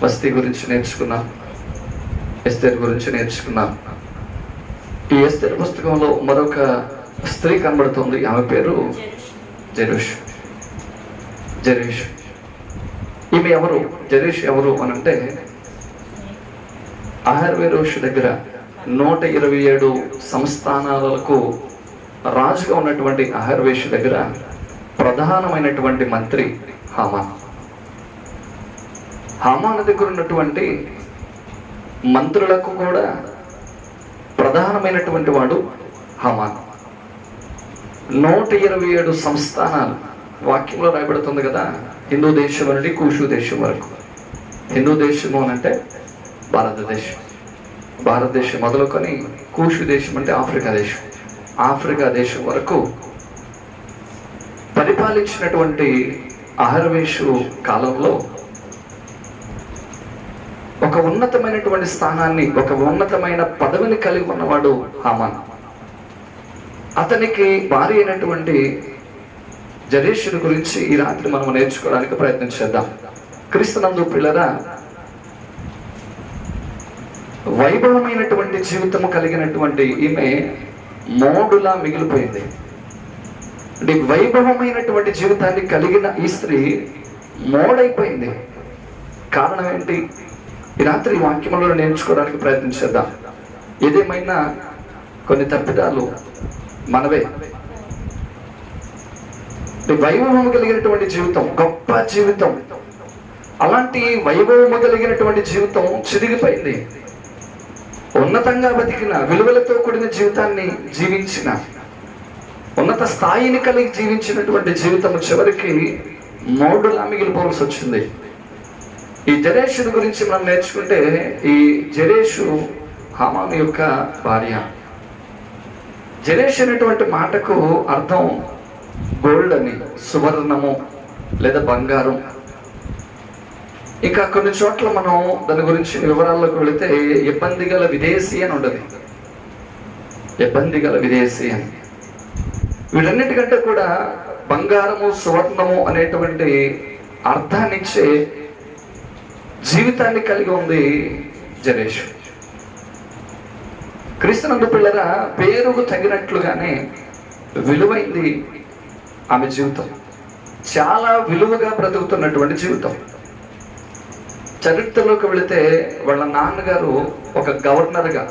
వస్తీ గురించి నేర్చుకున్నాం, ఎస్తేర్ గురించి నేర్చుకున్నాం. ఈ ఎస్తేర్ పుస్తకంలో మరొక స్త్రీ కనబడుతుంది. ఆమె పేరు జెరూష్. ఈమె ఎవరు? జెరూష్ ఎవరు అని అంటే, అహర్వేరోషు దగ్గర 127 సంస్థానాలకు రాజుగా ఉన్నటువంటి అహర్వేషు దగ్గర ప్రధానమైనటువంటి మంత్రి హామాన్. హామాను దగ్గర ఉన్నటువంటి మంత్రులకు కూడా ప్రధానమైనటువంటి వాడు హామాన్. 127 సంస్థానాలు వాక్యంలో రాయబడుతుంది కదా. హిందూ దేశం నుండి కూషు దేశం వరకు. హిందూ దేశము అని అంటే భారతదేశం మొదలుకొని కూషు దేశం అంటే ఆఫ్రికా దేశం వరకు పరిపాలించినటువంటి అహర్వేషు కాలంలో ఒక ఉన్నతమైనటువంటి స్థానాన్ని, ఒక ఉన్నతమైన పదవిని కలిగి ఉన్నవాడు హామాన్. అతనికి భార్య అయినటువంటి జెరూషుని గురించి ఈ రాత్రి మనం నేర్చుకోవడానికి ప్రయత్నం చేద్దాం. క్రీస్తునందు ప్రియులారా, వైభవమైనటువంటి జీవితము కలిగినటువంటి ఈమె మోడులా మిగిలిపోయింది. అంటే వైభవమైనటువంటి జీవితాన్ని కలిగిన ఈ స్త్రీ మోడైపోయింది. కారణం ఏంటి? ఈ రాత్రి వాక్యములను నేర్చుకోవడానికి ప్రయత్నం చేద్దాం. ఏదేమైనా కొన్ని తప్పిదాలు మనవే. వైభవం కలిగినటువంటి జీవితం గొప్ప జీవితం. అలాంటి వైభవము కలిగినటువంటి జీవితం చిరిగిపోయింది. ఉన్నతంగా బతికిన, విలువలతో కూడిన జీవితాన్ని జీవించిన, ఉన్నత స్థాయిని కలిగి జీవించినటువంటి జీవితం చివరికి మోడులా మిగిలిపోవాల్సి వచ్చింది. ఈ జెరూషుని గురించి మనం నేర్చుకుంటే, ఈ జెరూషు హామాను యొక్క భార్య. జెరూషు అనేటువంటి మాటకు అర్థం గోల్డ్ అని, సువర్ణము లేదా బంగారం. ఇంకా కొన్ని చోట్ల మనం దాని గురించి వివరాల్లోకి వెళితే ఇబ్బంది గల విదేశీ అని ఉండదు. ఇబ్బంది గల విదేశీ అని. వీటన్నిటికంటే కూడా బంగారము, సువర్ణము అనేటువంటి అర్థాన్నిచ్చే జీవితాన్ని కలిగి ఉంది జెరూషు. క్రీస్తునందు పిల్లరా, పేరుకు తగినట్లుగానే విలువైంది ఆమె జీవితం. చాలా విలువగా బ్రతుకుతున్నటువంటి జీవితం. చరిత్రలోకి వెళితే వాళ్ళ నాన్నగారు ఒక గవర్నర్గా,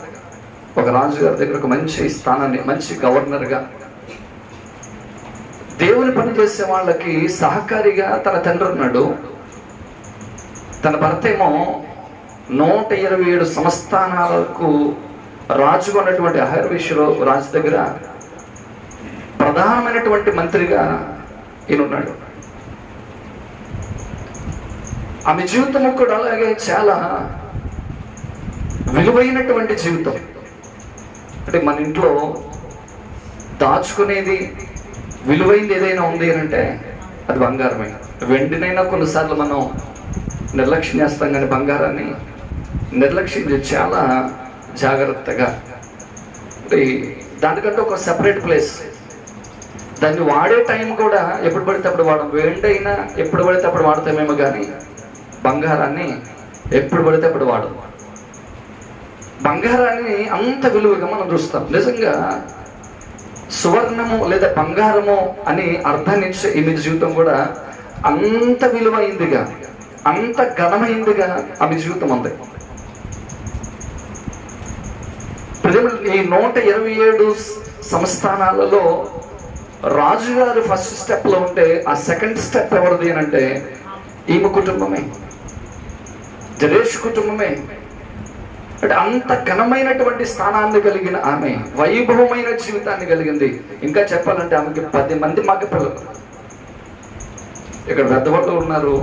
ఒక రాజుగారి దగ్గర ఒక మంచి స్థానాన్ని, మంచి గవర్నర్గా, దేవుని పని చేసే వాళ్ళకి సహకారిగా తన తండ్రి ఉన్నాడు. తన భర్త ఏమో 127 సంస్థానాలకు రాజుగా ఉన్నటువంటి అహర్వేషు రాజు దగ్గర ప్రధానమైనటువంటి మంత్రిగా ఈయన ఉన్నాడు. ఆమె జీవితం కూడా అలాగే చాలా విలువైనటువంటి జీవితం. అంటే మన ఇంట్లో దాచుకునేది విలువైంది ఏదైనా ఉంది అని అంటే అది బంగారమే. వెండినైనా కొన్నిసార్లు మనం నిర్లక్ష్యం చేస్తాం, కానీ బంగారాన్ని నిర్లక్ష్యం చాలా జాగ్రత్తగా, దానికంటే ఒక సెపరేట్ ప్లేస్. దాన్ని వాడే టైం కూడా ఎప్పుడు పడితే అప్పుడు వాడడం. వెండైనా ఎప్పుడు పడితే అప్పుడు వాడతామేమో, కానీ బంగారాన్ని ఎప్పుడు పడితే అప్పుడు వాడడం. బంగారాన్ని అంత విలువగా మనం చూస్తాం. నిజంగా సువర్ణము లేదా బంగారము అని అర్థాన్నిచ్చే ఈమె జీవితం కూడా అంత విలువైందిగా, అంత ఘనమైందిగా ఆమె జీవితం ఉంది. ఈ 127 సంస్థానాలలో రాజుగారు ఫస్ట్ స్టెప్ లో ఉంటే, ఆ సెకండ్ స్టెప్ ఎవరిది అని అంటే ఈమె కుటుంబమే, జెరూషు కుటుంబమే. అంటే అంత ఘనమైనటువంటి స్థానాన్ని కలిగిన ఆమె వైభవమైన జీవితాన్ని కలిగింది. ఇంకా చెప్పాలంటే ఆమెకి 10 మంది మగ పిల్లలు. ఇక్కడ పెద్దవాళ్ళు ఉన్నారు,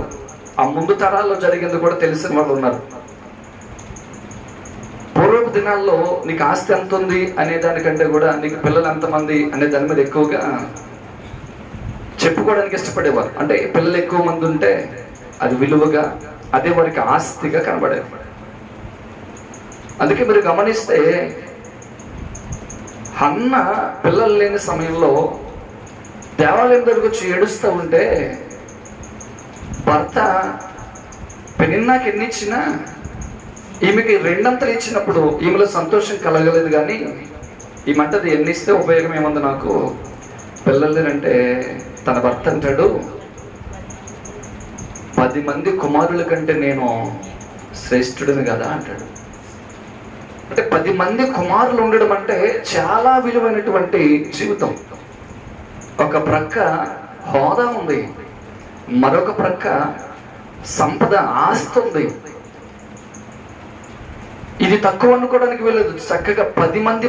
ఆ ముందు తరాల్లో జరిగింది కూడా తెలిసిన వాళ్ళు ఉన్నారు. పూర్వపు దినాల్లో నీకు ఆస్తి ఎంత ఉంది అనే దానికంటే కూడా నీకు పిల్లలు ఎంతమంది అనే దాని మీద ఎక్కువగా చెప్పుకోవడానికి ఇష్టపడేవారు. అంటే పిల్లలు ఎక్కువ మంది ఉంటే అది విలువగా, అదే వారికి ఆస్తిగా కనబడేది. అందుకే మీరు గమనిస్తే హన్న పిల్లలు లేని సమయంలో దేవాలయం దగ్గరకు వచ్చి ఏడుస్తూ ఉంటే భర్త పెనిన్నాకి ఎన్ని ఇచ్చినా ఈమెకి రెండంతలు ఇచ్చినప్పుడు ఈమెలో సంతోషం కలగలేదు. కానీ ఈ మంటది ఎన్ని ఇస్తే ఉపయోగం ఏముంది నాకు, పిల్లలేనంటే తన భర్త అంటాడు, 10 మంది కుమారుల కంటే నేను శ్రేష్ఠుడిని కదా అంటాడు. అంటే 10 మంది కుమారులు ఉండడం అంటే చాలా విలువైనటువంటి జీవితం. ఒక ప్రక్క హోదా ఉంది, మరొక ప్రక్క సంపద, ఆస్తి ఉంది. ఇది తక్కువ అనుకోవడానికి వెళ్ళదు. చక్కగా 10 మంది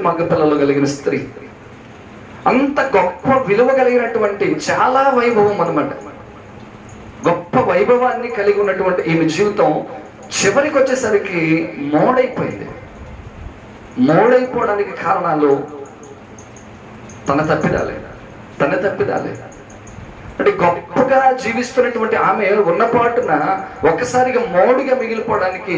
మగపిల్లలు కలిగిన స్త్రీ, అంత గొప్ప విలువ కలిగినటువంటి చాలా వైభవం అన్నమాట. గొప్ప వైభవాన్ని కలిగి ఉన్నటువంటి ఈమె జీవితం చివరికి వచ్చేసరికి మోడైపోవడానికి కారణాలు తన తప్పిదాలే. అంటే గొప్పగా జీవిస్తున్నటువంటి ఆమె ఉన్నపాటున ఒక్కసారిగా మోడిగా మిగిలిపోవడానికి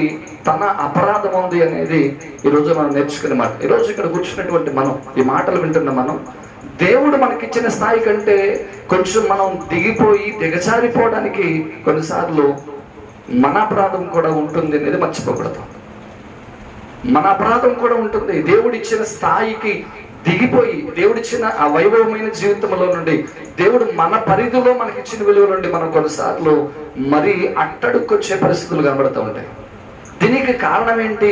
తన అపరాధం ఉంది అనేది ఈరోజు మనం నేర్చుకునే మాట. ఈరోజు ఇక్కడ కూర్చున్నటువంటి మనం, ఈ మాటలు వింటున్న మనం, దేవుడు మనకిచ్చిన స్థాయి కంటే కొంచెం మనం దిగజారిపోవడానికి కొన్నిసార్లు మన అపరాధం కూడా ఉంటుంది అనేది మర్చిపోకూడదు. మన అపరాధం కూడా ఉంటుంది. దేవుడిచ్చిన స్థాయికి దిగిపోయి, దేవుడిచ్చిన ఆ వైభవమైన జీవితంలో నుండి, దేవుడు మన పరిధిలో మనకిచ్చిన విలువ నుండి మనం కొన్నిసార్లు మరీ అట్టడుక్కొచ్చే పరిస్థితులు కనబడుతూ ఉంటాయి. దీనికి కారణం ఏంటి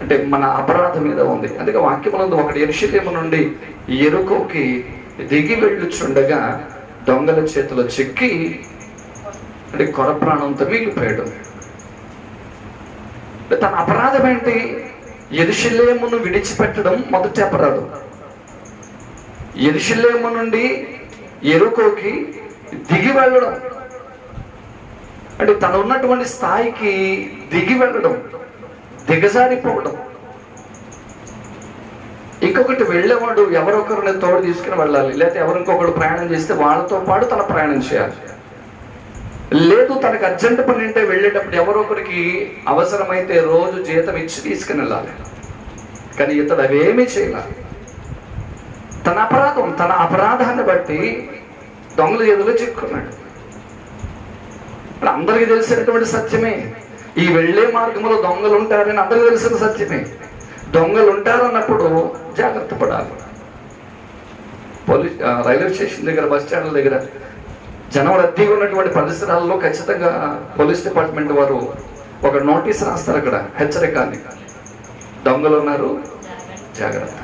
అంటే మన అపరాధం మీద ఉంది. అందుకే వాక్యములందు ఒకటి, యెరూషలేము నుండి యెరికోకి దిగి వెళ్ళుచుండగా దొంగల చేతిలో చిక్కి అంటే కొర ప్రాణంతో మిగిలిపోయాడు. తన అపరాధం ఏంటి? యెరూషలేమును విడిచిపెట్టడం మొదటి అపరాధం. యెరూషలేము నుండి యెరికోకి దిగి వెళ్ళడం అంటే తను ఉన్నటువంటి స్థాయికి దిగి వెళ్ళడం, దిగజారిపోవడం. ఇంకొకటి, వెళ్ళేవాడు ఎవరొకరిని తోడు తీసుకుని వెళ్ళాలి, లేకపోతే ఎవరికొకరు ప్రయాణం చేస్తే వాళ్ళతో పాటు తన ప్రయాణం చేయాలి. లేదు తనకు అర్జెంట్ పని ఉంటే వెళ్ళేటప్పుడు ఎవరొకరికి అవసరమైతే రోజు జీతం ఇచ్చి తీసుకుని వెళ్ళాలి. కానీ ఇతడు అవేమీ చేయాలి. తన అపరాధాన్ని బట్టి దొంగల ఎదురు చిక్కున్నాడు. అందరికీ తెలిసినటువంటి సత్యమే. ఈ వెళ్ళే మార్గంలో దొంగలు ఉంటారని అందరికీ తెలిసిన సత్యమే. దొంగలు ఉంటారన్నప్పుడు జాగ్రత్త పడాలి. రైల్వే స్టేషన్ దగ్గర, బస్ స్టాండ్ల దగ్గర జనం రద్దీగా ఉన్నటువంటి పరిసరాల్లో ఖచ్చితంగా పోలీస్ డిపార్ట్మెంట్ వారు ఒక నోటీస్ రాస్తారు. అక్కడ హెచ్చరికని, దొంగలు ఉన్నారు, జాగ్రత్త.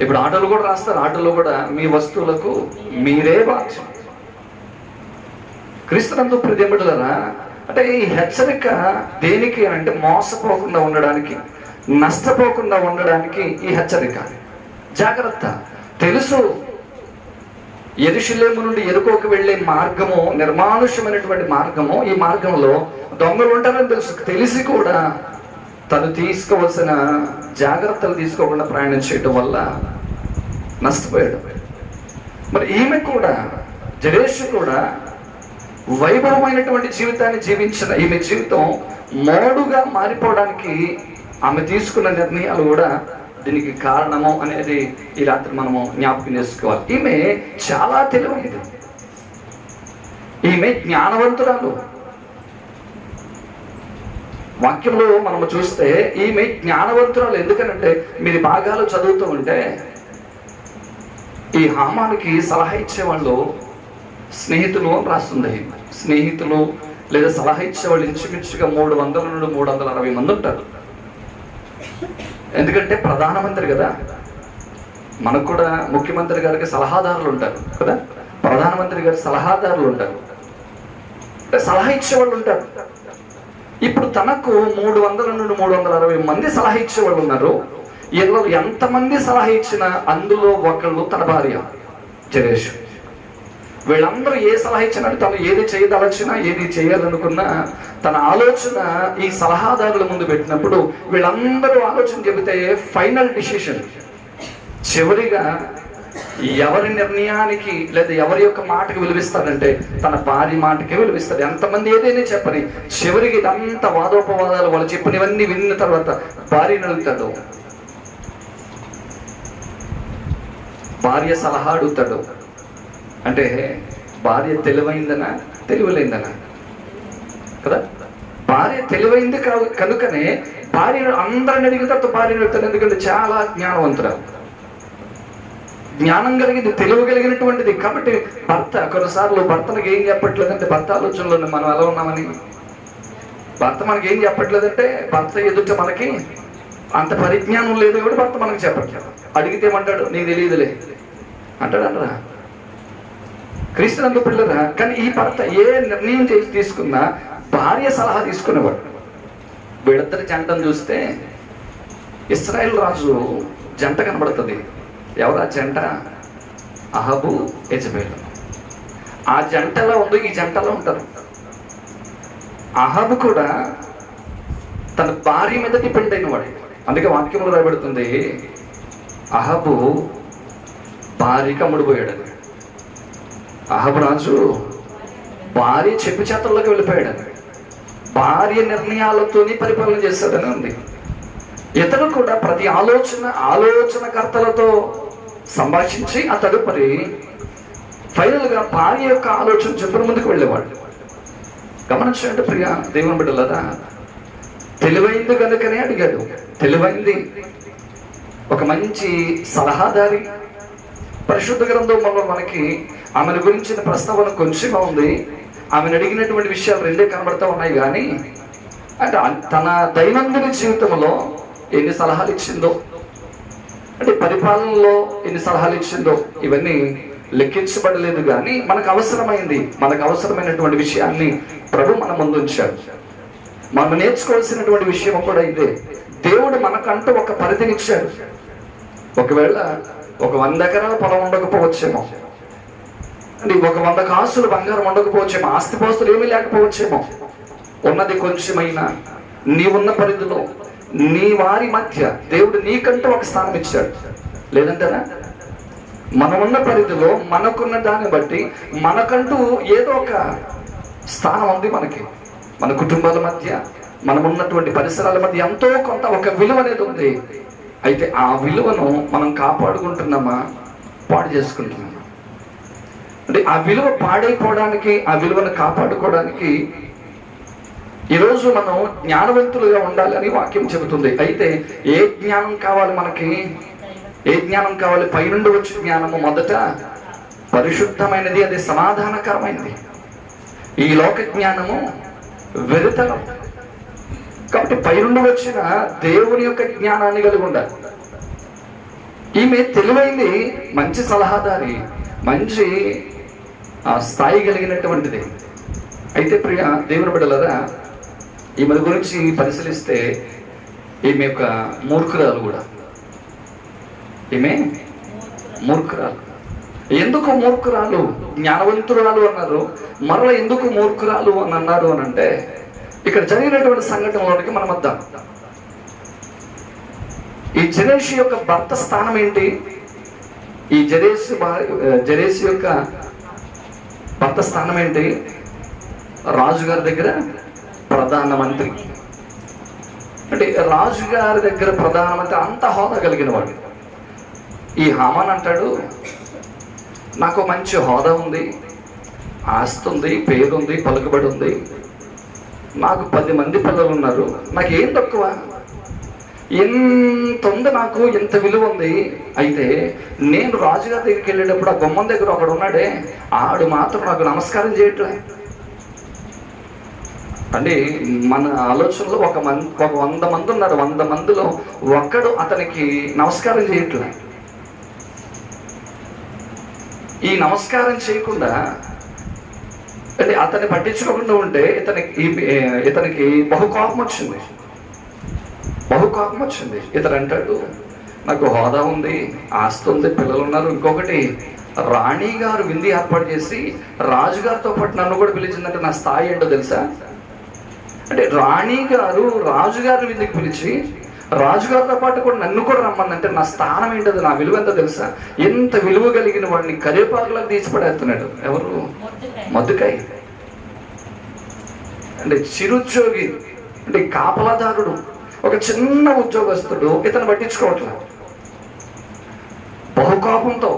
ఇప్పుడు ఆటోలు కూడా రాస్తారు. ఆటోలో కూడా మీ వస్తువులకు మీరే బాధ్యత. క్రీస్తునందు ప్రియమిడులారా, అంటే ఈ హెచ్చరిక దేనికి అంటే మోసపోకుండా ఉండడానికి, నష్టపోకుండా ఉండడానికి ఈ హెచ్చరిక. జాగ్రత్త. తెలుసు యెరూషలేము నుండి యెరికోకు వెళ్ళే మార్గము నిర్మానుష్యమైనటువంటి మార్గము. ఈ మార్గంలో దొంగలు ఉంటారని తెలిసి కూడా తను తీసుకోవాల్సిన జాగ్రత్తలు తీసుకోకుండా ప్రయాణం చేయడం వల్ల నష్టపోయాడు. మరి ఈమె కూడా, జరేషు కూడా వైభవమైనటువంటి జీవితాన్ని జీవించిన ఈమె జీవితం మోడుగా మారిపోవడానికి ఆమె తీసుకున్న నిర్ణయాలు కూడా దీనికి కారణము అనేది ఈ రాత్రి మనము జ్ఞాపకం చేసుకోవాలి. ఈమె చాలా తెలివైనది, ఈమె జ్ఞానవంతురాలు. వాక్యంలో మనము చూస్తే ఈమె జ్ఞానవంతురాలు. ఎందుకనంటే మీరు భాగాలు చదువుతూ ఉంటే ఈ హామానికి సలహా ఇచ్చేవాళ్ళు స్నేహితులు అని రాస్తుంది. స్నేహితులు లేదా సలహా ఇచ్చేవాళ్ళు ఇంచుమించుగా 300 నుండి 360 మంది ఉంటారు. ఎందుకంటే ప్రధానమంత్రి కదా, మనకు కూడా ముఖ్యమంత్రి గారికి సలహాదారులు ఉంటారు కదా, ప్రధానమంత్రి గారికి సలహాదారులు ఉంటారు, సలహా ఇచ్చేవాళ్ళు ఉంటారు. ఇప్పుడు తనకు 300 నుండి 360 మంది సలహా ఇచ్చేవాళ్ళు ఉన్నారు. ఎంతమంది సలహా ఇచ్చినా అందులో ఒకళ్ళు తన భార్య జరేషు. వీళ్ళందరూ ఏ సలహా ఇచ్చినా, తను ఏది చేయదలచినా, ఏది చేయాలనుకున్నా తన ఆలోచన ఈ సలహాదారుల ముందు పెట్టినప్పుడు వీళ్ళందరూ ఆలోచన చెబితే ఫైనల్ డిసిషన్ చివరిగా ఎవరి నిర్ణయానికి లేదా ఎవరి యొక్క మాటకి విలువిస్తాడంటే తన భార్య మాటకే విలువిస్తాడు. ఎంతమంది ఏదైనా చెప్పని చివరికి ఇదంతా వాదోపవాదాలు వాళ్ళు చెప్పినవన్నీ విన్న తర్వాత భార్యను అడుగుతాడు, భార్య సలహా అడుగుతాడు. అంటే భార్య తెలివైందనా తెలివిలేందనా కదా? భార్య తెలివైంది కనుకనే భార్యను అందరిని అడిగిన తర్వాత భార్యను వెళ్తాను. ఎందుకంటే చాలా జ్ఞానవంతురాలు, జ్ఞానం కలిగింది, తెలివి కలిగినటువంటిది. కాబట్టి భర్త కొన్నిసార్లు భర్తనికి ఏం చెప్పట్లేదంటే, భర్త ఆలోచనలో మనం ఎలా ఉన్నామని, భర్త మనకి ఏం చెప్పట్లేదంటే, భర్త ఎదుట మనకి అంత పరిజ్ఞానం లేదు కూడా భర్త మనకి చెప్పట్లేదు. అడిగితే ఏమంటాడు, నీకు తెలియదులే అంటాడు అంటారా? క్రీస్తునందు పిల్లరా. కానీ ఈ భర్త ఏ నిర్ణయం చేసి తీసుకున్నా భార్య సలహా తీసుకునేవాడు. వీళ్ళిద్దరి జంటను చూస్తే ఇశ్రాయేల్ రాజు జంట కనబడుతుంది. ఎవరు ఆ జంట? అహాబు, యెజబెలు. ఆ జంటలో ఉందో ఈ జంటలో ఉంటారు. అహాబు కూడా తన భార్య మీద డిపెండ్ అయిన వాడు. అందుకే వాక్యంలో రాయబడుతుంది, అహాబు భార్యకి అమ్ముడుపోయాడు. అహాబు రాజు భార్య చెప్పు చేతల్లోకి వెళ్ళిపోయాడు. భార్య నిర్ణయాలతోని పరిపాలన చేస్తాడని ఉంది. ఇతడు కూడా ప్రతి ఆలోచనకర్తలతో సంభాషించి ఆ తదుపరి ఫైనల్గా భార్య యొక్క ఆలోచన చెప్పిన ముందుకు వెళ్ళేవాడు. గమనించండి ప్రియా దేవుని బిడ్డలారా, తెలివైంది కనుకనే అడిగాడు. తెలివైంది, ఒక మంచి సలహాదారి. పరిశుద్ధ గ్రంథంలో మనకి ఆమెను గురించిన ప్రస్తావన కొంచెంగా ఉంది. ఆమెను అడిగినటువంటి విషయాలు రెండే కనబడతా ఉన్నాయి. కానీ అంటే తన దైనందిన జీవితంలో ఎన్ని సలహాలు ఇచ్చిందో, అంటే పరిపాలనలో ఎన్ని సలహాలు ఇచ్చిందో ఇవన్నీ లెక్కించబడలేదు. కానీ మనకు అవసరమైనటువంటి విషయాన్ని ప్రభు మన ముందు ఉంచాడు. మనం నేర్చుకోవాల్సినటువంటి విషయం కూడా ఇదే. దేవుడు మనకంటూ ఒక పరిధినిచ్చాడు. ఒకవేళ ఒక 100 ఎకరాల పొలం ఉండకపోవచ్చేమో, అంటే ఒక 100 కాసులు బంగారం ఉండకపోవచ్చేమో, ఆస్తిపాస్తులు ఏమీ లేకపోవచ్చేమో. ఉన్నది కొంచెమైనా నీవున్న పరిధిలో నీ వారి మధ్య దేవుడు నీకంటూ ఒక స్థానం ఇచ్చాడు. లేదంటారా? మనమున్న పరిధిలో మనకున్న దాన్ని బట్టి మనకంటూ ఏదో ఒక స్థానం ఉంది మనకి. మన కుటుంబాల మధ్య, మనమున్నటువంటి పరిసరాల మధ్య ఎంతో కొంత ఒక విలువ అనేది ఉంది. అయితే ఆ విలువను మనం కాపాడుకుంటున్నామా, పాడు చేసుకుంటున్నామా? అంటే ఆ విలువ పాడైపోవడానికి, ఆ విలువను కాపాడుకోవడానికి ఈరోజు మనం జ్ఞానవంతులుగా ఉండాలని వాక్యం చెబుతుంది. అయితే ఏ జ్ఞానం కావాలి మనకి? ఏ జ్ఞానం కావాలి? పైనుండి వచ్చే జ్ఞానము మొదట పరిశుద్ధమైనది, అది సమాధానకరమైనది. ఈ లోక జ్ఞానము వెరితనం. కాబట్టి పైనుండి వచ్చిన దేవుని యొక్క జ్ఞానాన్ని కలిగి ఉండాలి. ఈమె తెలివైంది, మంచి సలహాదారి, మంచి స్థాయి కలిగినటువంటిది. అయితే ప్రియ దేవుని బిడ్డలారా, ఈమె గురించి పరిశీలిస్తే ఈమె యొక్క మూర్ఖురాలు కూడా. ఈమె మూర్ఖురాలు. ఎందుకు మూర్ఖురాలు? జ్ఞానవంతురాలు అన్నారు, మరలా ఎందుకు మూర్ఖురాలు అని అన్నారు అని అంటే, ఇక్కడ జరిగినటువంటి సంఘటనలోనికి మనం వద్దాం. ఈ జరేషు యొక్క భర్త స్థానం ఏంటి? ఈ జరేషు యొక్క భర్త స్థానం ఏంటి? రాజుగారి దగ్గర ప్రధానమంత్రి. అంటే రాజుగారి దగ్గర ప్రధానమంత్రి, అంత హోదా కలిగిన వాడు. ఈ హామాన్ అంటాడు, నాకు మంచి హోదా ఉంది, ఆస్తి ఉంది, పేరు ఉంది, పలుకుబడి ఉంది, నాకు 10 మంది పిల్లలు ఉన్నారు, నాకు ఏం తక్కువ? ఎంత ఉంది నాకు, ఎంత విలువ ఉంది. అయితే నేను రాజుగారి దగ్గరికి వెళ్ళేటప్పుడు ఆ గుమ్మం దగ్గర ఒకడు ఉన్నాడే, ఆడు మాత్రం నాకు నమస్కారం చేయట్లే. అంటే మన ఆలోచనలో ఒక 100 మంది ఉన్నారు, 100 మందిలో ఒక్కడు అతనికి నమస్కారం చేయట్లే. ఈ నమస్కారం చేయకుండా, అంటే అతన్ని పట్టించుకోకుండా ఉంటే ఇతనికి బహుకోపం వచ్చింది. ఇతను అంటాడు, నాకు హోదా ఉంది, ఆస్తి ఉంది, పిల్లలు ఉన్నారు. ఇంకొకటి, రాణి గారు విందు ఏర్పాటు చేసి రాజుగారితో పాటు నన్ను కూడా పిలిచిందంటే నా స్థాయి ఏంటో తెలుసా? అంటే రాణి గారు రాజుగారిని విందుకు పిలిచి రాజుగారితో పాటు కూడా నన్ను కూడా రమ్మందంటే నా స్థానం ఏంటది, నా విలువ ఎంతో తెలుసా? ఎంత విలువ కలిగిన వాడిని కరివేపాకులకు తీసిపడేస్తున్నాడు. ఎవరు? మొద్దుకాయ. అంటే చిరుద్యోగి, అంటే కాపలాదారుడు, ఒక చిన్న ఉద్యోగస్తుడు ఇతను పట్టించుకోవట్లేదు. బహుకోపంతో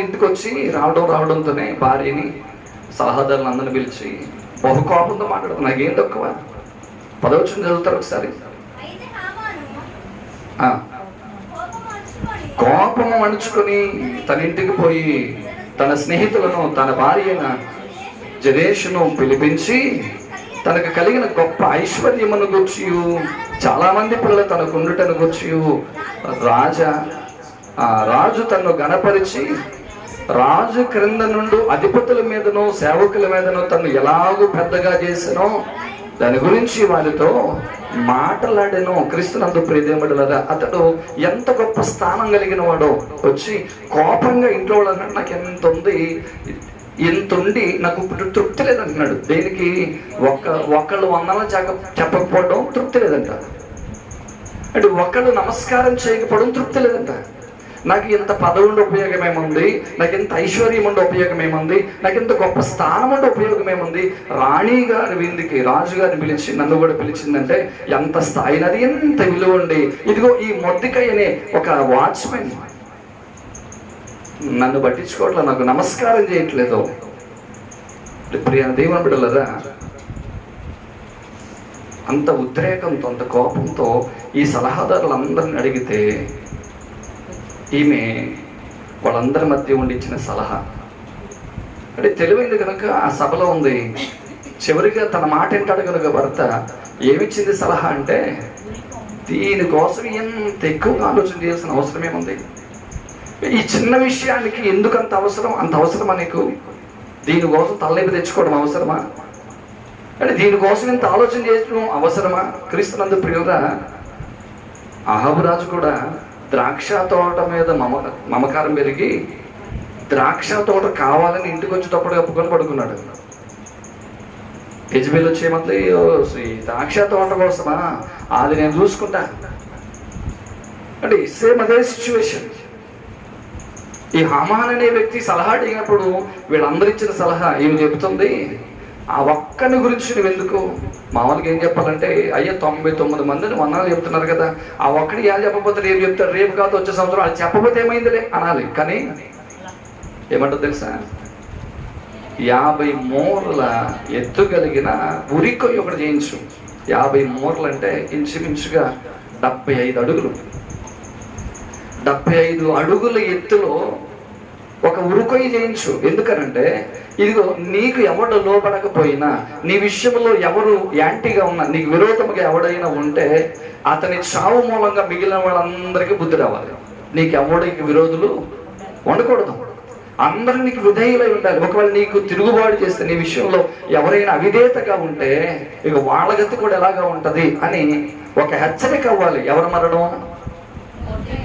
ఇంటికి వచ్చి రావడంతోనే భార్యని సలహాదారులను అందరిని పిలిచి బహుకోపంతో మాట్లాడుతుంది. నాకేం తక్కువ? 10వ వచనం చదువుతారు ఒకసారి. కోపము అణుచుకొని తన ఇంటికి పోయి తన స్నేహితులను, తన భార్యను జరేషును పిలిపించి తనకు కలిగిన గొప్ప ఐశ్వర్యమును గూర్చి, చాలా మంది పిల్లలు తనకు ఉండుటను గూర్చి రాజు తనను గణపరిచి, రాజు క్రింద నుండి అధిపతుల మీదనో సేవకుల మీదనో తను ఎలాగూ పెద్దగా చేసినో దాని గురించి వారితో మాట్లాడాను. క్రీస్తునందు ప్రియదేవుడులారా, అతడు ఎంత గొప్ప స్థానం కలిగిన వాడో వచ్చి కోపంగా ఇంట్లో వాళ్ళన్నాడు, నాకు ఎంత ఉండి నాకు ఇప్పుడు తృప్తి లేదంటున్నాడు. దేనికి? ఒకళ్ళు వందనం చెప్పకపోవడం తృప్తి లేదంట. అంటే ఒకళ్ళు నమస్కారం చేయకపోవడం తృప్తి లేదంట. నాకు ఇంత పదవి ఉండే ఉపయోగం ఏముంది, నాకు ఇంత ఐశ్వర్యం ఉండే ఉపయోగం ఏముంది, నాకు ఇంత గొప్ప స్థానం ఉండే ఉపయోగం ఏముంది? రాణి గారి విందుకి రాజుగారిని పిలిచి నన్ను కూడా పిలిచిందంటే ఎంత స్థాయి, అది ఎంత విలువ ఉండి, ఇదిగో ఈ మొర్దెకై అనే ఒక వాచ్మెన్ నన్ను పట్టించుకోవట్లేదు, నాకు నమస్కారం చేయట్లేదు. ప్రియ దేవుని బిడ్డలారా, అంత ఉద్రేకంతో అంత కోపంతో ఈ సలహాదారులందరిని అడిగితే ఈమె వాళ్ళందరి మధ్య ఉండి ఇచ్చిన సలహా అంటే తెలివైంది కనుక ఆ సభలో ఉంది. చివరిగా తన మాట ఏంటాడు కనుక భర్త ఏమిచ్చింది సలహా అంటే, దీనికోసం ఎంత ఎక్కువగా ఆలోచన చేయాల్సిన అవసరం ఏముంది? ఈ చిన్న విషయానికి ఎందుకు అంత అవసరం? అంత అవసరమా నీకు? దీనికోసం తలనొప్పి తెచ్చుకోవడం అవసరమా? అంటే దీనికోసం ఇంత ఆలోచన చేయడం అవసరమా? క్రీస్తునందు ప్రియుగా అహాబు రాజు కూడా ద్రాక్ష తోట మీద మమకారం పెరిగి ద్రాక్ష తోట కావాలని ఇంటికి వచ్చేటప్పుడు కప్పుకొని పడుకున్నాడు. యెజబెల్ వచ్చేమంది, ద్రాక్ష తోట కోసమా? అది నేను చూసుకుంటా అంటే సేమ్ అదే సిచ్యువేషన్. ఈ హామాన్ అనే వ్యక్తి సలహా అడిగినప్పుడు వీళ్ళందరూ ఇచ్చిన సలహా ఏమి చెబుతుంది? ఆ ఒక్కని గురించి నువ్వు ఎందుకు? మామూలుగా ఏం చెప్పాలంటే, అయ్యా 99 మందిని వందనాలు చెప్తున్నారు కదా, ఆ ఒక్కడి ఏం చెప్పకపోతే రేపు చెప్తారు, రేపు కాదు వచ్చే సంవత్సరం అది చెప్పకపోతే ఏమైందిలే అనాలి. కానీ ఏమంటారు తెలుసా? 50 మూరల ఎత్తు కలిగిన ఉరికొయ్యి ఒకటి చేయించు. 50 మూరలు అంటే ఇంచుమించుగా 75 అడుగులు. 75 అడుగుల ఎత్తులో ఒక ఉరుకొయ్యి చేయించు. ఎందుకనంటే ఇదిగో నీకు ఎవడు లోపడకపోయినా, నీ విషయంలో ఎవరు యాంటీగా ఉన్నా, నీకు విరోధముగా ఎవడైనా ఉంటే అతని చావు మూలంగా మిగిలిన వాళ్ళందరికీ బుద్ధి రావాలి. నీకు ఎవడికి విరోధులు ఉండకూడదు, అందరూ నీకు విధేయులై ఉండాలి. ఒకవేళ నీకు తిరుగుబాటు చేస్తే, నీ విషయంలో ఎవరైనా అవిధేయతగా ఉంటే ఇక వాళ్ళ గతి కూడా ఎలాగా ఉంటది అని ఒక హెచ్చరిక అవ్వాలి. ఎవరి మరణం?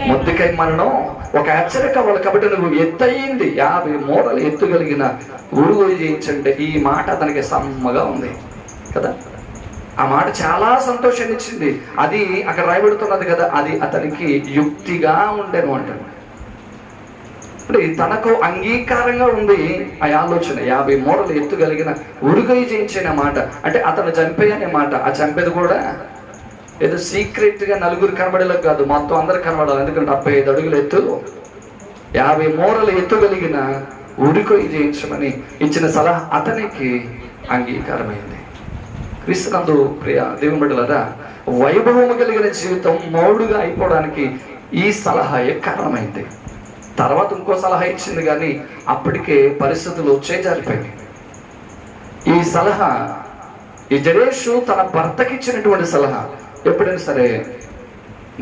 మొర్దెకై మరణం ఒక హెచ్చరిక అవ్వాలి. కాబట్టి నువ్వు ఎత్తయింది 50 మూరలు ఎత్తు కలిగిన ఉరుగొయ్యి చేయించంటే ఈ మాట అతనికి సమ్మగా ఉంది కదా. ఆ మాట చాలా సంతోషాన్ని ఇచ్చింది. అది అక్కడ రాయబడుతున్నది కదా, అది అతనికి యుక్తిగా ఉండేను అంటాడు. అంటే తనకు అంగీకారంగా ఉంది ఆ ఆలోచన. 50 మూరలు ఎత్తు కలిగిన ఉరుగొయ్యి చేయించిన మాట అంటే అతను చంపేయనే మాట. ఆ చంపేది కూడా ఏదో సీక్రెట్గా నలుగురు కనబడేలా కాదు, మొత్తం అందరు కనబడాలి. ఎందుకంటే 75 అడుగుల ఎత్తు 50 మూరలు ఎత్తు కలిగిన ఉరికొయ్యి చేయించమని ఇచ్చిన సలహా అతనికి అంగీకారమైంది. క్రీస్తునందు ప్రియ దేవుని బిడ్డలారా, వైభవము కలిగిన జీవితం మౌడుగా అయిపోవడానికి ఈ సలహాయే కారణమైంది. తర్వాత ఇంకో సలహా ఇచ్చింది, కానీ అప్పటికే పరిస్థితులు చేజారిపోయింది. ఈ సలహా ఈ జరేషు తన భర్తకి ఇచ్చినటువంటి సలహా. ఎప్పుడైనా సరే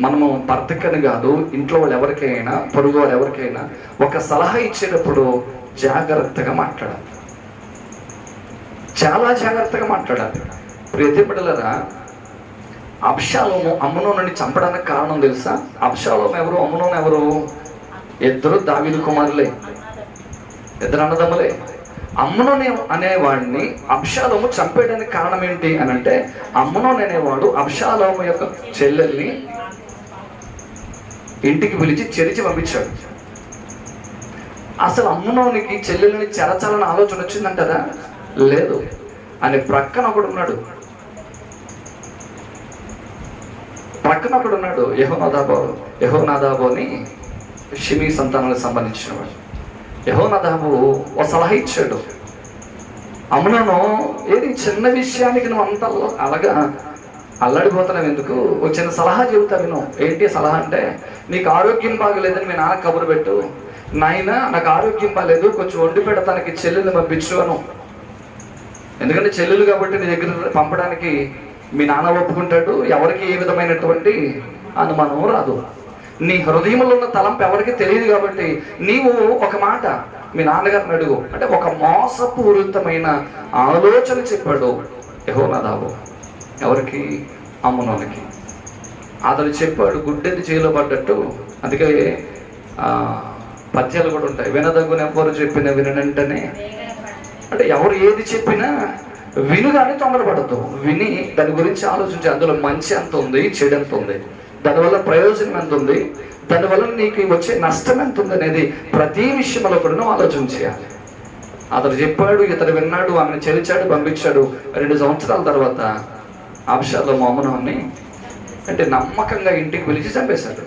మనము భర్తకని కాదు, ఇంట్లో వాళ్ళు ఎవరికైనా, పొరుగు వాళ్ళు ఎవరికైనా ఒక సలహా ఇచ్చేటప్పుడు జాగ్రత్తగా మాట్లాడాలి, చాలా జాగ్రత్తగా మాట్లాడాలి. ప్రియ బిడ్డలారా, అబ్షాలోము అమ్నోనుని చంపడానికి కారణం తెలుసా? అబ్షాలోము ఎవరు, అమ్నోను ఎవరు? ఇద్దరు దావీదు కుమారులే, ఇద్దరు అన్నదమ్ములే. అమ్నోను అనేవాడిని అబ్షాలోము చంపేయడానికి కారణం ఏంటి అని అంటే, అమ్నోను అనేవాడు అబ్షాలోము యొక్క చెల్లెల్ని ఇంటికి పిలిచి చెరిచి పంపించాడు. అసలు అమ్నోనికి చెల్లెల్ని చెరచాలని ఆలోచన వచ్చిందంటారా? లేదు. అని ప్రక్కన ఒకడున్నాడు, యెహోనాదాబు అని షిమీ సంతానానికి సంబంధించిన వాడు. యెహోనాదాబు ఒక సలహా ఇచ్చాడు. అమ్నోను, ఏది చిన్న విషయానికి నువ్వు అంత అలాగా అల్లాడిపోతున్నావు ఎందుకు, ఒక చిన్న సలహా చెబుతా విను. ఏంటి సలహా అంటే, నీకు ఆరోగ్యం బాగలేదని మీ నాన్న కబురు పెట్టు. నాయన నాకు ఆరోగ్యం బాగలేదు, కొంచెం వండి పెడతానికి చెల్లెల్ని పంపించు అను. ఎందుకంటే చెల్లెలు కాబట్టి నీ దగ్గర పంపడానికి మీ నాన్న ఒప్పుకుంటాడు. ఎవరికి ఏ విధమైనటువంటి అనుమానం రాదు. నీ హృదయంలో ఉన్న తలంపు ఎవరికి తెలియదు కాబట్టి నీవు ఒక మాట మీ నాన్నగారిని అడుగు అంటే ఒక మోసపూరితమైన ఆలోచన చెప్పాడు యెహోనాదాబు. ఎవరికి? అమ్నోనుకి. అతను చెప్పాడు గుడ్డెది చేలో పడ్డట్టు. అందుకే పద్యాలు కూడా ఉంటాయి, వినదగున ఎవరు చెప్పిన వినంటనే. అంటే ఎవరు ఏది చెప్పినా విను కానీ తొందరపడద్దు. విని దాని గురించి ఆలోచించి అందులో మంచి ఎంత ఉంది, చెడు ఎంత ఉంది, దానివల్ల ప్రయోజనం ఎంత ఉంది, దానివల్ల నీకు వచ్చే నష్టం ఎంత ఉంది అనేది ప్రతి విషయంలో కూడా నువ్వు ఆలోచన చేయాలి. అతను చెప్పాడు, ఇతడు విన్నాడు, ఆమెను చెరిచాడు, పంపించాడు. 2 సంవత్సరాల తర్వాత అబ్షాలోము అమ్నోనుని అంటే నమ్మకంగా ఇంటికి పిలిచి చంపేశాడు.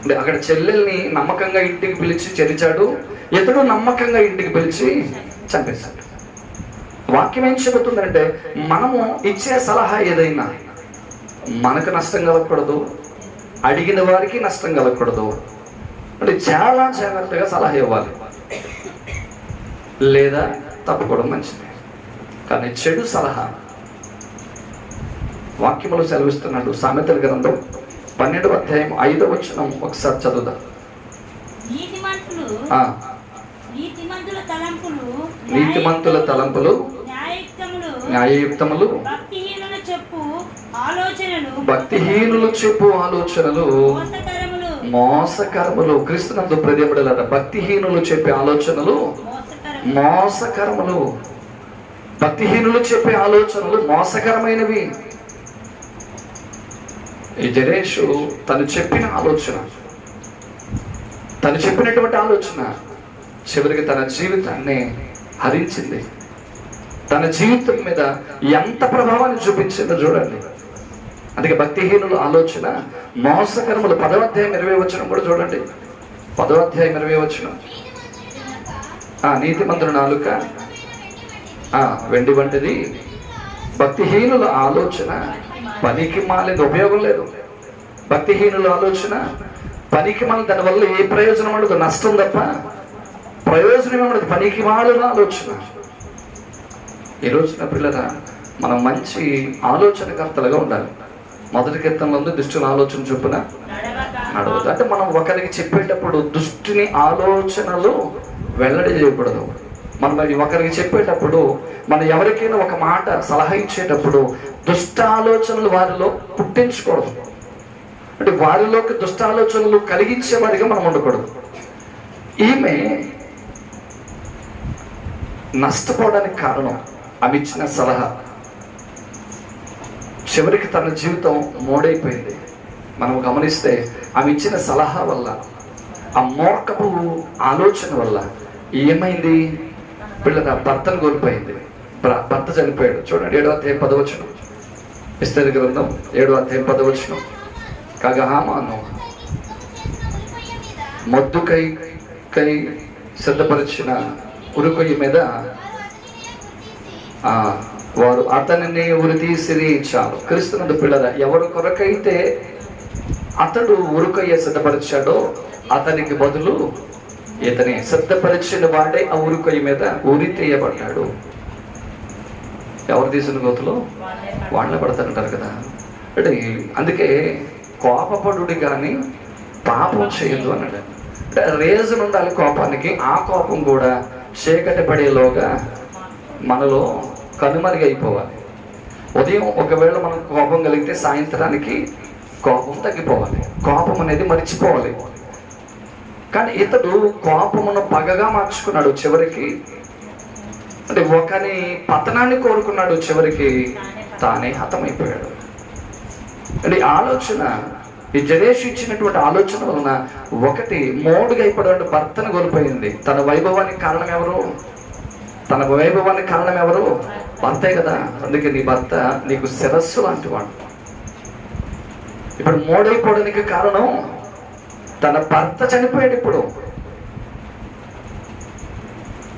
అంటే అక్కడ చెల్లెల్ని నమ్మకంగా ఇంటికి పిలిచి చెరిచాడు, ఇతడు నమ్మకంగా ఇంటికి పిలిచి చంపేశాడు. వాక్యం ఏం చెబుతుందంటే, మనము ఇచ్చే సలహా ఏదైనా మనకు నష్టం కలగకూడదు, అడిగిన వారికి నష్టం కలగకూడదు. అంటే చాలా జాగ్రత్తగా సలహా ఇవ్వాలి, లేదా తప్పుకోవడం మంచిది. కానీ చెడు సలహా వాక్యములు సెలవిస్తున్నాడు. సామెతల గ్రంథం 12వ అధ్యాయం 5వ వచనం ఒకసారి చదువుదాం. నీతిమంతుల తలంపులు న్యాయయుక్తములు, భక్తిహీనులు చెప్పు ఆలోచనలు మోసకరములు. క్రీస్తునందు ప్రియబిడ్డలారా, భక్తిహీనులు చెప్పే ఆలోచనలు మోసకరములు. భక్తిహీనులు చెప్పే ఆలోచనలు మోసకరమైనవి. ఈ జరేషు తను చెప్పిన ఆలోచన, తను చెప్పినటువంటి ఆలోచన చివరికి తన జీవితాన్ని హరించింది. తన జీవితం మీద ఎంత ప్రభావాన్ని చూపించిందో చూడండి. అందుకే భక్తిహీనుల ఆలోచన మోసకరములు. 10వ అధ్యాయం 20వ వచనం కూడా చూడండి. 10వ అధ్యాయం 20వ వచనం. నీతిమంతుల నాలుక వెండి వంటిది, భక్తిహీనుల ఆలోచన పనికి మాలేదు, ఉపయోగం లేదు. భక్తిహీనుల ఆలోచన పనికి మాలి, దానివల్ల ఏ ప్రయోజనం ఉండదు, నష్టం తప్ప ప్రయోజనం ఉండదు. పనికి మాలిన ఆలోచన. ఈ రోజున పిల్లరా, మనం మంచి ఆలోచనకర్తలుగా ఉండాలి. మొదటి కీర్తనలో ఉంది, దుష్టుని ఆలోచన చొప్పున నడవదు. అంటే మనం ఒకరికి చెప్పేటప్పుడు దుష్టుని ఆలోచనలు వెల్లడి చేయకూడదు. మనం ఒకరికి చెప్పేటప్పుడు, మనం ఎవరికైనా ఒక మాట సలహా ఇచ్చేటప్పుడు దుష్ట ఆలోచనలు వారిలో పుట్టించకూడదు. అంటే వారిలోకి దుష్ట ఆలోచనలు కలిగించేవారిగా మనం ఉండకూడదు. ఈమె నష్టపోవడానికి కారణం ఆమె ఇచ్చిన సలహా. చివరికి తన జీవితం మోడైపోయింది. మనం గమనిస్తే ఆమె ఇచ్చిన సలహా వల్ల, ఆ మూర్ఖపు ఆలోచన వల్ల ఏమైంది? పిల్లల భర్తను కోల్పోయింది. భర్త చనిపోయాడు. చూడండి 7వ అధ్యాయం 10వ వచనం. ఎస్తేరు గ్రంథం 7వ అధ్యాయం 10వ వచనం. కాగా హామాను మొద్దుకై సిద్ధపరిచిన ఉరుకొయ్యి మీద వారు అతనిని ఉరితీసిరి. చాలు. క్రీస్తునందు పిల్లల, ఎవరి కొరకైతే అతడు ఉరుకొయ్య సిద్ధపరిచాడో అతనికి బదులు ఇతని సిద్ధపరిచిన వాడే ఆ ఉరుకొయ్య మీద ఉరి తీయబడ్డాడు. ఎవరు తీసిన గోతులో వాళ్ళే పడతారంటారు కదా. అంటే అందుకే కోపపడుడి కానీ పాపం చేయదు అన్నాడు. అంటే రీజన్ ఉండాలి కోపానికి. ఆ కోపం కూడా చీకటి పడేలోగా మనలో కనుమరుగు అయిపోవాలి. ఉదయం ఒకవేళ మనం కోపం కలిగితే సాయంత్రానికి కోపం తగ్గిపోవాలి. కోపం అనేది మర్చిపోవాలి. కానీ ఇతడు కోపమును పగగా మార్చుకున్నాడు. చివరికి అంటే ఒకని పతనాన్ని కోరుకున్నాడు. చివరికి తానే హతమైపోయాడు. అంటే ఆలోచన, ఈ జరేషు ఇచ్చినటువంటి ఆలోచన వలన ఒకటి మోడుగా అయిపోయాడు. భర్తను కోల్పోయింది. తన వైభవానికి కారణం ఎవరు? తన వైభవానికి కారణం ఎవరు? భర్తే కదా. అందుకే నీ భర్త నీకు శిరస్సు లాంటి వాడు. ఇప్పుడు మోడైపోవడానికి కారణం తన భర్త చనిపోయాడు. ఇప్పుడు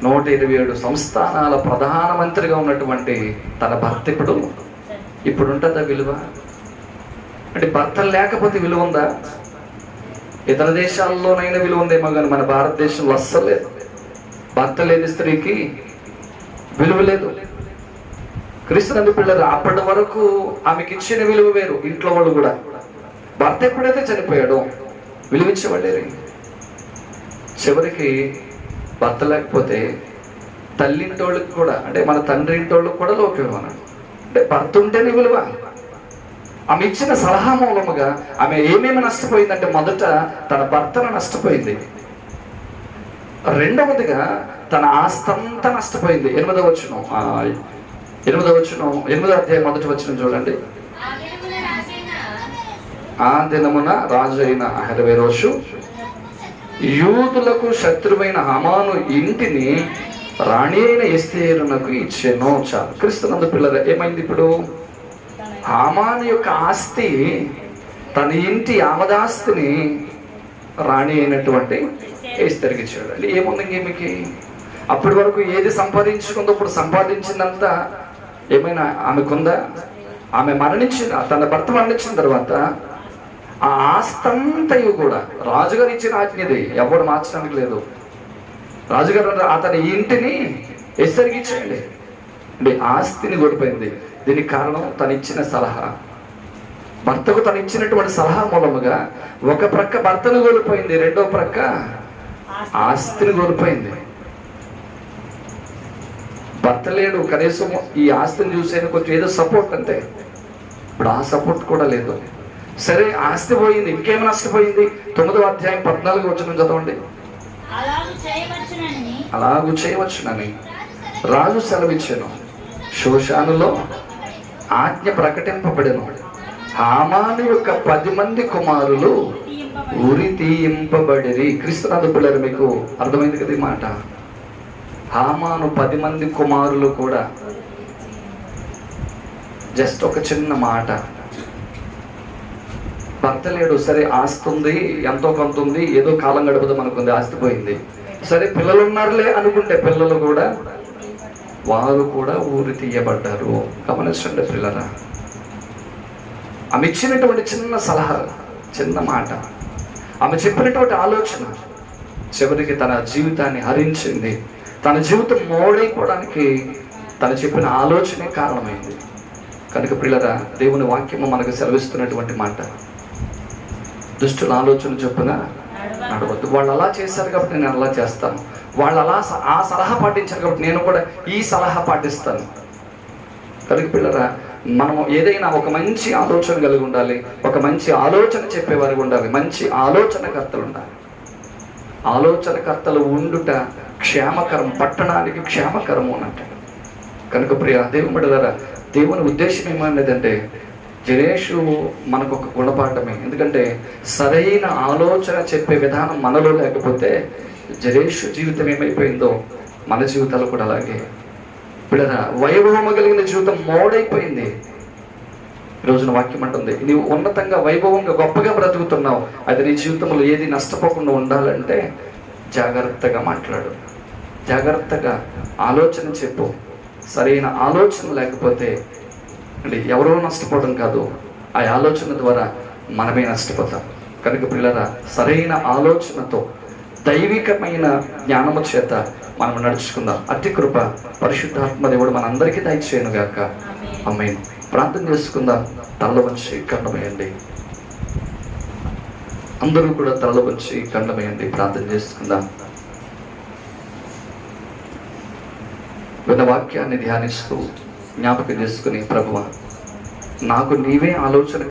127 సంస్థానాల ప్రధానమంత్రిగా ఉన్నటువంటి తన భర్త ఇప్పుడు ఉంటుందా విలువ? అంటే భర్త లేకపోతే విలువ ఉందా? ఇతర దేశాల్లోనైనా విలువ ఉందేమో కానీ మన భారతదేశంలో అస్సలు లేదు. భర్త లేని స్త్రీకి విలువ లేదు. క్రీస్తునందు పిల్లలు అప్పటి వరకు ఆమెకి ఇచ్చిన విలువ వేరు. ఇంట్లో వాళ్ళు కూడా భర్త ఎప్పుడైతే చనిపోయాడో విలువించేవాళ్ళేరు. చివరికి భర్త లేకపోతే తల్లింటోళ్ళకి కూడా, అంటే మన తండ్రి ఇంటోళ్ళకి కూడా లోపం. అంటే భర్త ఉంటేనే విలువ. ఆమె ఇచ్చిన సలహా మూలముగా ఆమె ఏమేమి నష్టపోయిందంటే, మొదట తన భర్తను నష్టపోయింది. రెండవదిగా తన ఆస్తంతా నష్టపోయింది. 8వ వచనం 8వ అధ్యాయం 1వ వచనం చూడండి. ఆ దినమున రాజు అయిన అహరోషు యూదులకు శత్రువైన హామాను ఇంటిని రాణి అయిన ఎస్తేరునకు ఇచ్చెను. చాలు. క్రీస్తునందు పిల్లలు ఏమైంది? ఇప్పుడు హామాను యొక్క ఆస్తి, తన ఇంటి ఆమదాస్తిని రాణి అయినటువంటి ఎస్తేరుకి ఇచ్చాడు. అంటే ఏముంది ఈమెకి? అప్పటి వరకు ఏది సంపాదించుకుందో ఇప్పుడు సంపాదించిందంతా ఏమైనా ఆమెకుందా? ఆమె మరణించిన, తన భర్త మరణించిన తర్వాత ఆ ఆస్తంతయు కూడా రాజుగారు ఇచ్చిన ఆజ్ఞది, ఎవరు మార్చడానికి లేదు. రాజుగారు అతని ఇంటిని ఎస్తేరుకి ఇచ్చేయండి. అంటే ఆస్తిని కోల్పోయింది. దీనికి కారణం తను ఇచ్చిన సలహా. భర్తకు తను ఇచ్చినటువంటి సలహా మూలముగా ఒక ప్రక్క భర్తను కోల్పోయింది, రెండో ప్రక్క ఆస్తిని కోల్పోయింది. భర్త లేడు, కనీసం ఈ ఆస్తిని చూసేది కొంచెం ఏదో సపోర్ట్ అంతే. ఇప్పుడు ఆ సపోర్ట్ కూడా లేదు. సరే, ఆస్తి పోయింది, ఇంకేమి నష్టపోయింది? 9వ అధ్యాయం 14వ వచనం చదవండి. అలాగూ చేయవచ్చునని రాజు సెలవిచ్చెను. షోషానులో ఆజ్ఞ ప్రకటింపబడెను. హామాను యొక్క 10 మంది కుమారులు ఉరి తీయింపబడిరి. క్రీస్తునందు పిల్లలు మీకు అర్థమైంది కదా ఈ మాట? హామాను 10 మంది కుమారులు కూడా జస్ట్ ఒక చిన్న మాట. భర్త లేడు, సరే ఆస్తి ఉంది, ఎంతో కొంత ఉంది, ఏదో కాలం గడుపుదాం అనుకుంది, ఆస్తి పోయింది. సరే పిల్లలు ఉన్నారులే అనుకుంటే పిల్లలు కూడా, వారు కూడా ఊరి తీయబడ్డారు. గమనించండి పిల్లరా, ఆమె ఇచ్చినటువంటి చిన్న సలహా, చిన్న మాట, ఆమె చెప్పినటువంటి ఆలోచన చివరికి తన జీవితాన్ని హరించింది. తన జీవితం మోడైపోవడానికి తను చెప్పిన ఆలోచనే కారణమైంది. కనుక పిల్లరా, దేవుని వాక్యము మనకు సెలవిస్తున్నటువంటి మాట, దుష్టుల ఆలోచన చొప్పున నడవద్దు. వాళ్ళు అలా చేశారు కాబట్టి నేను అలా చేస్తాను, వాళ్ళు అలా ఆ సలహా పాటించారు కాబట్టి నేను కూడా ఈ సలహా పాటిస్తాను. కనుక పిల్లరా, మనం ఏదైనా ఒక మంచి ఆలోచన కలిగి ఉండాలి, ఒక మంచి ఆలోచన చెప్పేవారు ఉండాలి, మంచి ఆలోచనకర్తలు ఉండాలి. ఆలోచనకర్తలు ఉండుట క్షేమకరం, పట్టణానికి క్షేమకరము అన్నట్టు. కనుక ప్రియ దేవుని బిడ్డలారా, దేవుని ఉద్దేశం ఏమన్నదంటే, జనేషు మనకు ఒక గుణపాఠమే. ఎందుకంటే సరైన ఆలోచన చెప్పే విధానం మనలో లేకపోతే జనేషు జీవితం ఏమైపోయిందో మన జీవితాలు కూడా అలాగే. బిడ్డరా, వైభవం కలిగిన జీవితం మోడైపోయింది. ఈరోజున వాక్యం అంటుంది, నీవు ఉన్నతంగా వైభవంగా గొప్పగా బ్రతుకుతున్నావు, అది నీ జీవితంలో ఏది నష్టపోకుండా ఉండాలంటే జాగ్రత్తగా మాట్లాడు, జాగ్రత్తగా ఆలోచన చెప్పు. సరైన ఆలోచన లేకపోతే అంటే ఎవరో నష్టపోవడం కాదు, ఆ ఆలోచన ద్వారా మనమే నష్టపోతాం. కనుక పిల్లరా, సరైన ఆలోచనతో దైవికమైన జ్ఞానము చేత మనం నడుచుకుందాం. అతి కృప పరిశుద్ధాత్మ దేవుడు మనందరికీ దయచేయను గాక. ఆమేన్. ప్రార్థన చేసుకుందాం. తల వంచి కండమేయండి. అందరూ కూడా తల వంచి కండమేయండి. ప్రార్థన చేసుకుందాం. విన్న వాక్యాన్ని ధ్యానిస్తూ జ్ఞాపకం చేసుకుని, ప్రభువా, నాకు నీవే ఆలోచన